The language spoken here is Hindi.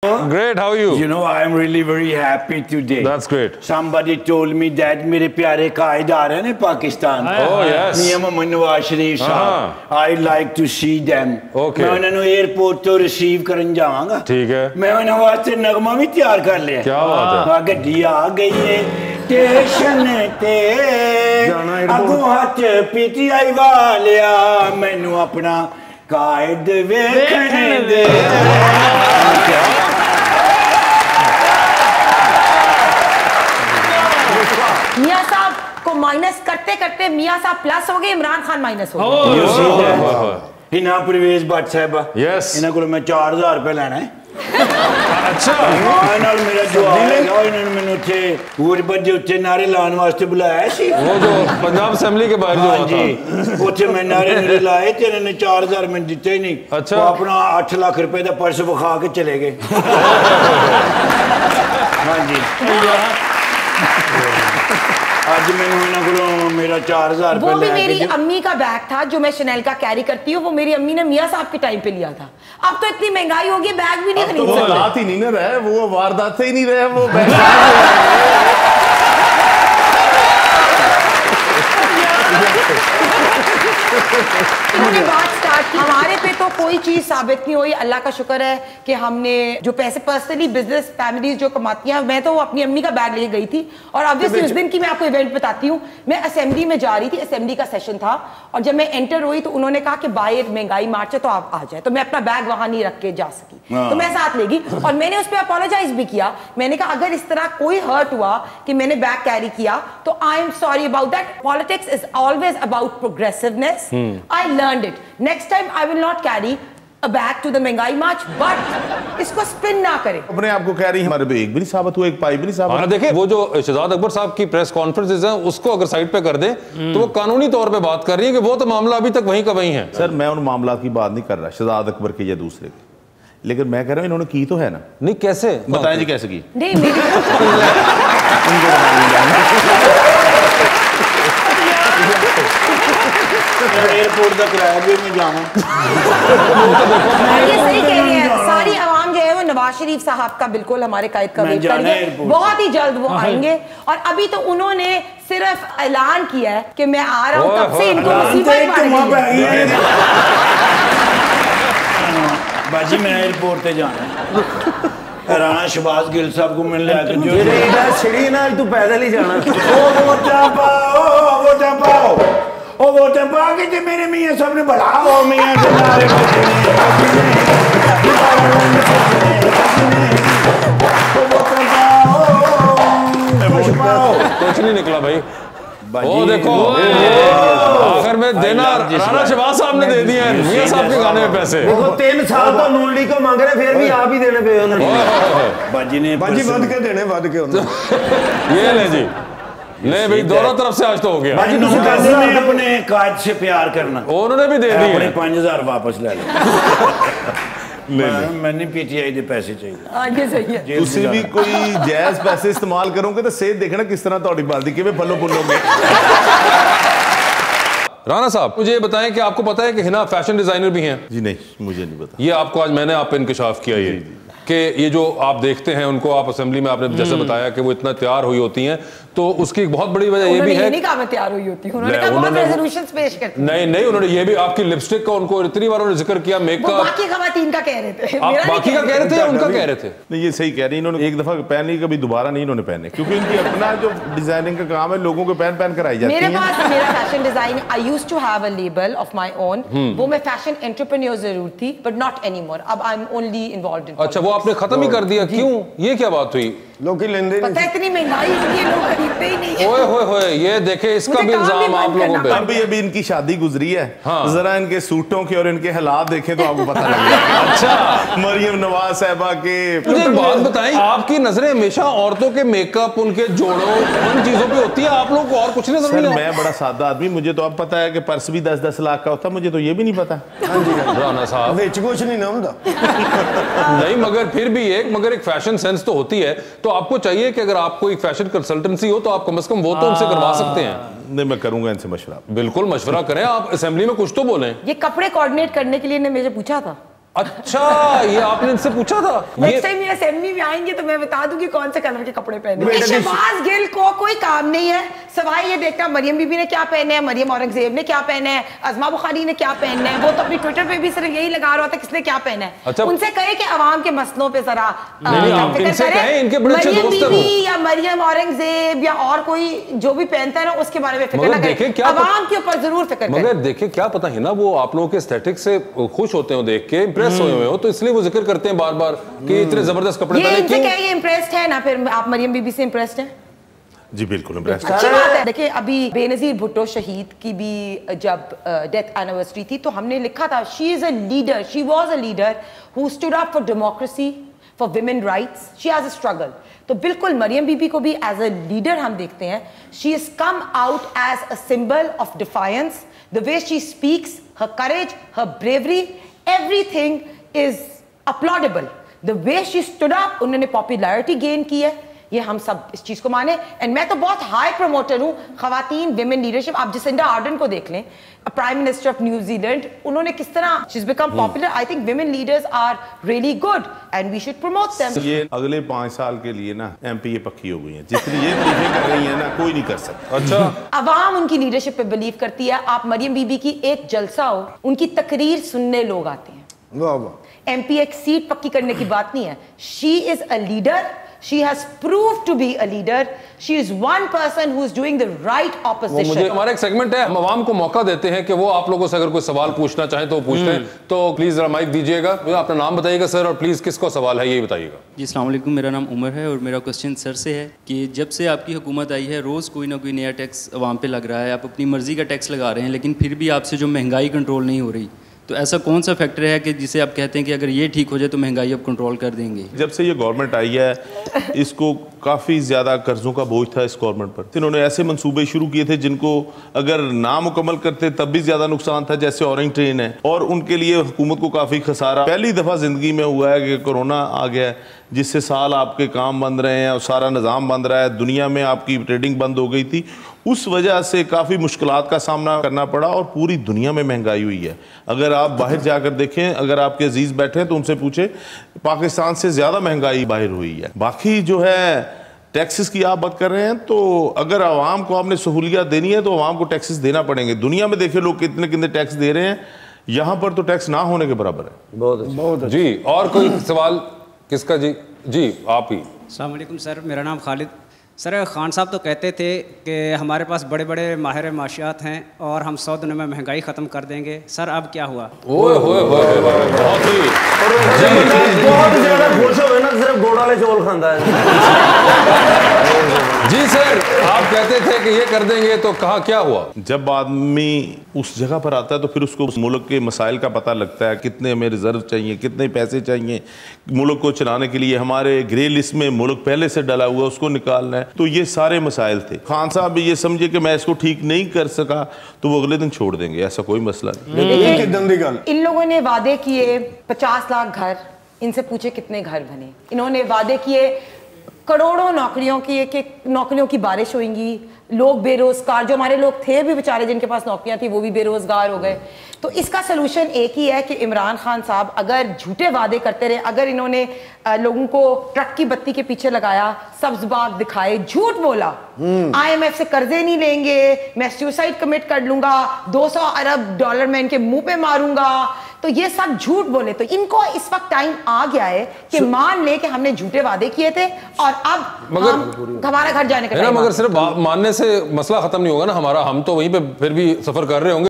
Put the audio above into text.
Great, how are you? You know, I am really very happy today. That's great. Somebody told me that मेरे प्यारे कायद आ रहे हैं पाकिस्तान। Oh yes. मियां मोहम्मद नवाज शरीफ साहब। I'd like to see them. Okay. मैं उन्हें एयरपोर्ट तो रिसीव करने जाऊंगा। ठीक है। मैं उन्हें वास्ते नगमा भी तैयार कर लिया। क्या बात है? गड्डी आ गई है स्टेशन ते अगू हाथ पीटीआई वालिया मैनू अपना कायद वेखने दे। मियां साहब को माइनस करते करते मियां साहब प्लस हो गए, इमरान खान माइनस हो गए। इन्हां प्रवेश भट्ट साहब यस इन्हां को मैं 4000 रुपए लेना है। अच्छा ਨਾਲ ਮੇਰਾ ਜਵਾਬ ਹੈਗਾ ਇਹਨਾਂ ਨੇ ਮੈਨੂੰ ਉੱਥੇ ਹੋਰ ਬੱਜੇ ਉੱਤੇ ਨਾਰੇ ਲਾਉਣ ਵਾਸਤੇ ਬੁਲਾਇਆ ਸੀ। वो जो पंजाब असेंबली के बाहर जो हुआ था। जी ਉੱਥੇ ਮੈਂ ਨਾਰੇ ਲਾਏ ਤੇ ਇਹਨਾਂ ਨੇ 4000 ਮੈਨੂੰ ਦਿੱਤੇ ਹੀ ਨਹੀਂ। अच्छा ਉਹ ਆਪਣਾ 8 ਲੱਖ रुपए ਦਾ ਪਰਸ ਵਿਖਾ ਕੇ ਚਲੇ ਗਏ। हाँ जी आज मैंने मेरा 4000 वो भी मेरी अम्मी का बैग था जो मैं शनेल का कैरी करती हूँ। वो मेरी अम्मी ने मियां साहब के टाइम पे लिया था। अब तो इतनी महंगाई होगी बैग भी नहीं खरीद सकते। वो हालात ही नहीं ना रहे, वो वारदात से ही नहीं रहे वो बैग। उन्होंने बात स्टार्ट की। हमारे पे तो कोई चीज साबित नहीं हुई। अल्लाह का शुक्र है कि हमने जो पैसे पर्सनली बिजनेस फैमिलीज जो कमाती हैं, मैं तो अपनी अम्मी का बैग लेके गई थी। और ऑब्वियसली उस दिन की मैं आपको इवेंट बताती हूँ। मैं असेंबली में जा रही थी, असेंबली का सेशन था और जब मैं एंटर हुई तो उन्होंने कहा कि बाहर महंगाई मार्च है तो आप आ जाए। तो मैं अपना बैग वहां नहीं रख के जा सकी तो मैं साथ ले गई और मैंने उस पर अपोलोजाइज भी किया। मैंने कहा अगर इस तरह कोई हर्ट हुआ कि मैंने बैग कैरी किया तो I am sorry about that. Politics is always about progressiveness. I learned it. Next time I will not carry a bag to the महंगाई मार्च, but इसको स्पिन ना करें। अपने आप को कह रही हमारे पे एक भी नहीं साबित हुआ, एक पाई भी नहीं साबित। हाँ देखिए वो जो शहजाद अकबर साहब की प्रेस कॉन्फ्रेंसेस हैं उसको अगर साइड पे कर दे तो वो कानूनी तौर पे बात कर रही है कि वो तो मामला अभी तक वहीं का वहीं है। सर मैं उन मामला की बात नहीं कर रहा शहजाद अकबर के या दूसरे के, लेकिन मैं कह रहा हूँ इन्होंने की तो है ना। नहीं कैसे बताएं जी कैसे की? नहीं मेरी एयरपोर्ट का किराया भी मैं जाऊँ। ये सही कह रही है। सारी आवाम जो है वो नवाज शरीफ साहब का बिल्कुल हमारे कायद का वेट कर रही है। बहुत ही जल्द वो आएंगे और अभी तो उन्होंने सिर्फ ऐलान किया है कि मैं आ रहा हूँ, तब से इनको मुसीबत पड़ गई है। बाजी मैं एयरपोर्ट पे जाना राणा शहबाज गिल साहब को मिलने आके जो छिड़ी ना तू पैदल ही जाना। वो वोट पाके थे मेरे मियां साहब ने बढ़ाओ मियां से नारे कुछ नहीं निकला भाई। वो देखो आखिर में देना राणा शहबाज साहब ने दे दिया है मियां साहब के गाने में पैसे। देखो 3 साल तो नून लीग को मांग रहे फिर भी आप ही देने पे उन्होंने। बाजी ने बाजी बंद के देने बंद के उन्होंने। ये ले जी नहीं भाई दोनों तरफ से आज तो हो गया। बाजी ने अपने काज से प्यार करना उन्होंने भी दे दिए अपने 5000 वापस ले मैंने पीटीआई के पैसे चाहिए। ये सही है। तुसी भी कोई जायज पैसे इस्तेमाल करोगे तो सेहत देखना किस तरह थोड़ी बाल्टी के फलो फुलोगे। राणा साहब मुझे ये बताएं कि आपको पता है कि हिना फैशन डिजाइनर भी हैं? जी नहीं मुझे नहीं पता। ये आपको आज मैंने आप पे इंकशाफ किया ये कि ये जो आप देखते हैं उनको आप असेंबली में आपने जैसे बताया कि वो इतना तैयार हुई होती हैं तो उसकी एक बहुत बड़ी वजह ये भी है। नहीं कहा मैं तैयार हुई होती हूं। उन्होंने कहा बहुत रेजोल्यूशंस पेश करती। नहीं उन्होंने ये भी आपकी लिपस्टिक का उनको इतनी बार उन्होंने जिक्र किया मेकअप बाकी खवातीन का कह रहे थे। आप बाकी का कह रहे थे उनका कह रहे थे? नहीं ये सही कह रही इन्होंने एक दफा पहनी कभी दोबारा नहीं इन्होंने पहने क्योंकि इनकी अपना जो डिजाइनिंग का काम है लोगों को पहन कराई जाती है। मेरे पास मेरा fashion design I used to have a label of my own. वो मैं फैशन एंटरप्रेन्योर जरूर थी बट नॉट एनीमोर। अब I am only involved in. अच्छा वो आपने खत्म ही कर दिया क्यों? ये क्या बात हुई? लोग ही लेंदे पता है इतनी महंगाई होगी लोग खरीदते ही नहीं है। ओए होए होए ये देखे इसका भी इल्जाम आप लोगों पे। अभी इनकी शादी गुजरी है। हाँ। जरा इनके सूटों के और इनके हालात देखें तो आपको पता लगेगा। अच्छा मरियम नवाज साहबा के मुझे एक बात बताएं आपकी नजरें हमेशा औरतों के मेकअप उनके जोड़ों उन चीजों पे होती है आप लोगों को और कुछ नहीं नजर नहीं? मैं बड़ा सादा आदमी मुझे तो अब पता है कि पर्स भी 10-10 लाख का होता मुझे तो ये भी नहीं पता। राणा साहब कुछ नहीं ना होता। नहीं मगर फिर भी एक फैशन सेंस तो होती है तो आपको चाहिए कि अगर आपको एक फैशन कंसल्टेंसी हो तो आप कम से कम वो तो उनसे करवा सकते हैं। नहीं मैं करूंगा इनसे मशवरा। बिल्कुल मशवरा करें आप असेंबली में कुछ तो बोलें। ये कपड़े कोऑर्डिनेट करने के लिए ने मुझे पूछा था अच्छा, ये आपने इनसे पूछा था? नेक्स्ट टाइम ये असेंबली में आएंगे तो मैं बता दूंगी कौन से कलर के कपड़े पहने। शहबाज गिल को कोई काम नहीं है सवाई ये देखता मरियम बीबी ने क्या पहने है, मरियम औरंगजेब ने क्या पहने है, अजमा बुखारी ने क्या पहनना है। वो तो अपनी ट्विटर पे भी सिर्फ यही लगा रहा था किसने क्या पहना है। अच्छा, उनसे कहे कि अवाम के मसलों पे जरा मरियम बीबी या मरियम औरंगजेब या और कोई जो भी पहनता है ना उसके बारे में फिक्र ना करें, अवाम के ऊपर जरूर फिक्र करें। मगर देखिए क्या पता है ना, वो आप लोगों के एस्थेटिक से खुश होते हो, देख के इंप्रेस हुए हो, तो इसलिए वो जिक्र करते हैं बार बार कि इतने जबरदस्त कपड़े पहने। इनसे क्या ये इंप्रेस्ड है ना, फिर आप मरियम बीबी से इंप्रेस्ड हैं? जी बिल्कुल इंप्रेस्ड। अच्छी बात है। देखिए अभी बेनजीर भुट्टो शहीद की भी जब डेथ एनिवर्सरी थी तो हमने लिखा था she is a leader, she was a leader who stood up for democracy, for women rights, she has a struggle. तो बिल्कुल मरियम बीबी को भी एज अ लीडर हम देखते हैं। She is come out as a symbol of defiance, the way she speaks, her courage, her bravery, everything is applaudable. The way she stood up, उन्होंने पॉपुलैरिटी गेन की है, ये हम सब इस चीज को माने। एंड मैं तो बहुत हाई प्रमोटर हूं खवातीन विमेन लीडरशिप। आप जसिंडा आर्डन को देख लें, प्राइम मिनिस्टर ऑफ न्यूजीलैंड, उन्होंने किस तरह she has become popular. I think women leaders are really good and we should promote them. ये अगले 5 साल के लिए ना एमपी पक्की हो गई है, जितनी ये तारीफें कर रही है ना कोई नहीं कर सकता। अच्छा, अवाम उनकी लीडरशिप पे बिलीव करती है। आप मरियम बीबी की एक जलसा हो, उनकी तकरीर सुनने लोग आते हैं। वाह वाह। एमपी एक सीट पक्की करने की बात नहीं है। She is a leader, she has proved to be a leader, she is one person who is doing the right opposition। मुझे हमारा एक सेगमेंट है, हम आवाम को मौका देते हैं कि वो आप लोगों से अगर कोई सवाल पूछना चाहें तो वो पूछ लें। तो प्लीज जरा माइक दीजिएगा, अपना नाम बताइएगा सर, और प्लीज किसको सवाल है ये बताइएगा। जी अस्सलाम वालेकुम, मेरा नाम उमर है और मेरा क्वेश्चन सर से है कि जब से आपकी हुकूमत आई है रोज़ कोई ना कोई नया टैक्स अवाम पे लग रहा है, आप अपनी मर्जी का टैक्स लगा रहे हैं, लेकिन फिर भी आपसे जो महंगाई कंट्रोल नहीं हो रही, तो ऐसा कौन सा फैक्टर है कि जिसे आप कहते हैं कि अगर ये ठीक हो जाए तो महंगाई अब कंट्रोल कर देंगे? जब से ये गवर्नमेंट आई है इसको काफ़ी ज़्यादा कर्जों का बोझ था इस गवर्नमेंट पर। इन्होंने ऐसे मंसूबे शुरू किए थे जिनको अगर ना मुकम्मल करते तब भी ज़्यादा नुकसान था, जैसे ऑरेंज ट्रेन है, और उनके लिए हुकूमत को काफ़ी खसारा पहली दफ़ा ज़िंदगी में हुआ है कि कोरोना आ गया है, जिससे साल आपके काम बंद रहे हैं और सारा निज़ाम बंद रहा है, दुनिया में आपकी ट्रेडिंग बंद हो गई थी। उस वजह से काफ़ी मुश्किलात का सामना करना पड़ा और पूरी दुनिया में महंगाई हुई है। अगर आप बाहर जाकर देखें, अगर आपके अजीज़ बैठे हैं तो उनसे पूछें, पाकिस्तान से ज़्यादा महंगाई बाहर हुई है। बाकी जो है टैक्सेस की आप बात कर रहे हैं, तो अगर आवाम को आपने सहूलियत देनी है तो आवाम को टैक्सेस देना पड़ेंगे। दुनिया में देखे लोग कितने कितने टैक्स दे रहे हैं, यहाँ पर तो टैक्स ना होने के बराबर है। बहुत अच्छा। जी और कोई सवाल किसका? जी जी आप ही। अस्सलाम वालेकुम सर, मेरा नाम खालिद। सर खान साहब तो कहते थे कि हमारे पास बड़े बड़े माहिर माशियात हैं और हम 100 दिनों में महंगाई ख़त्म कर देंगे। सर अब क्या हुआ? ओए होए होए, बहुत ही बहुत ज़्यादा खुश हो गए ना, सिर्फ गोड़ वाले चौल खाता है। जी सर, आप कहते थे कि ये कर देंगे, तो कहा क्या हुआ? जब आदमी उस जगह पर आता है तो फिर उसको उस मुल्क के मसाइल का पता लगता है, कितने हमें रिजर्व चाहिए, कितने पैसे चाहिए मुल्क को चलाने के लिए। हमारे ग्रे लिस्ट में मुल्क पहले से डला हुआ, उसको निकालना है। तो ये सारे मसाइल थे। खान साहब ये समझे कि मैं इसको ठीक नहीं कर सका तो वो अगले दिन छोड़ देंगे, ऐसा कोई मसला नहीं। इन लोगों ने वादे किए 50 लाख घर, इनसे पूछे कितने घर बने। इन्होंने वादे किए करोड़ों नौकरियों की, कि नौकरियों की बारिश होगी, लोग बेरोजगार, जो हमारे लोग थे भी बेचारे जिनके पास नौकरियां थी वो भी बेरोजगार हो गए। तो इसका सलूशन एक ही है कि इमरान खान साहब अगर झूठे वादे करते रहे, अगर इन्होंने लोगों को ट्रक की बत्ती के पीछे लगाया, सब्ज बाग दिखाए, झूठ बोला, IMF से कर्जे नहीं लेंगे, मैं सुसाइड कमिट कर लूंगा, 200 अरब डॉलर मैं इनके मुंह पे मारूंगा, तो ये सब झूठ बोले। तो इनको इस वक्त टाइम आ गया है कि मान ले कि हमने झूठे वादे किए थे और अब हमारा घर जाने का टाइम। मगर सिर्फ मानने से मसला खत्म नहीं होगा ना हमारा, हम तो वहीं पे फिर भी सफर कर रहे होंगे।